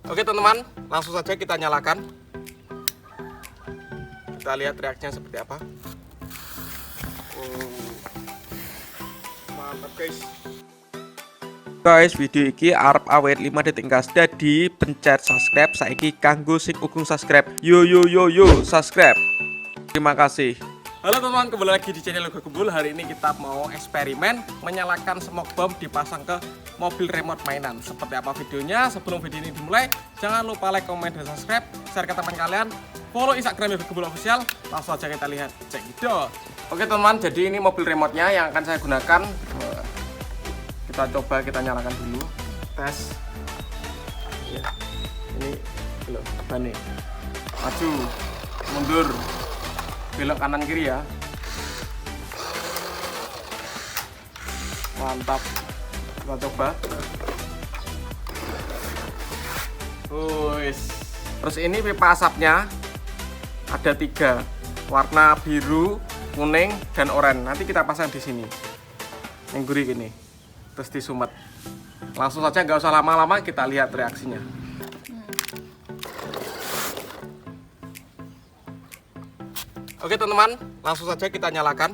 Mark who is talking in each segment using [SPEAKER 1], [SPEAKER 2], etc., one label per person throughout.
[SPEAKER 1] Oke teman-teman, langsung saja kita nyalakan. Kita lihat reaksinya seperti apa. Mantap guys. Guys, video iki arep awet 5 detik gas. Dadi pencet subscribe saiki kanggo sing ugung subscribe. Yo subscribe. Terima kasih. Halo teman-teman, kembali lagi di channel Logo Gembul. Hari ini kita mau eksperimen menyalakan smoke bomb dipasang ke mobil remote mainan. Seperti apa videonya? Sebelum video ini dimulai, jangan lupa like, komen, dan subscribe. Share ke teman kalian. Follow Instagram Logo Gembul official. Langsung aja kita lihat. Cek video. Oke teman, jadi ini mobil remote-nya yang akan saya gunakan. Kita coba, kita nyalakan dulu. Tes. Ya. Ini belok ban nih. Maju, mundur, belok kanan kiri ya. Mantap. Kita coba. Terus ini pipa asapnya ada 3, warna biru, kuning, dan oranye. Nanti kita pasang di sini. Yang gurih gini. Terus disumet. Langsung saja, nggak usah lama-lama, kita lihat reaksinya. Oke teman-teman, langsung saja kita nyalakan.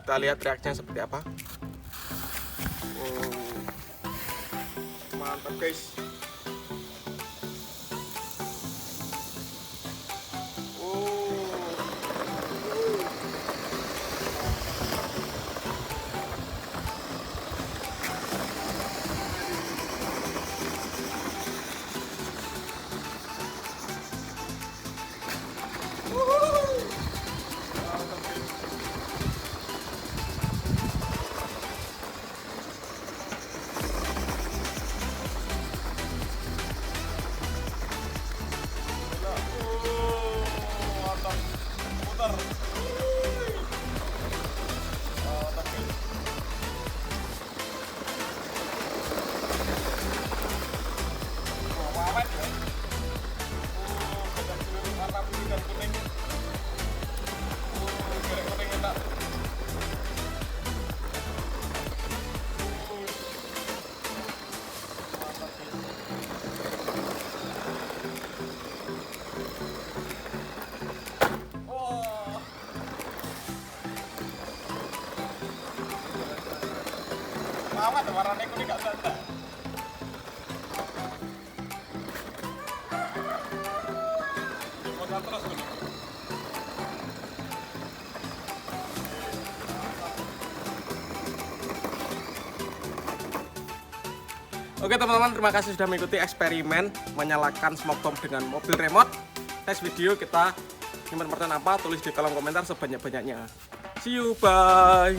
[SPEAKER 1] Kita lihat reaksinya seperti apa. Mantap guys. Amat warnanya kuning gak ada. Modal terus kuning. Oke teman-teman, terima kasih sudah mengikuti eksperimen menyalakan smoke bomb dengan mobil remote. Next video kita simpan pertanyaan apa, tulis di kolom komentar sebanyak-banyaknya. See you, bye.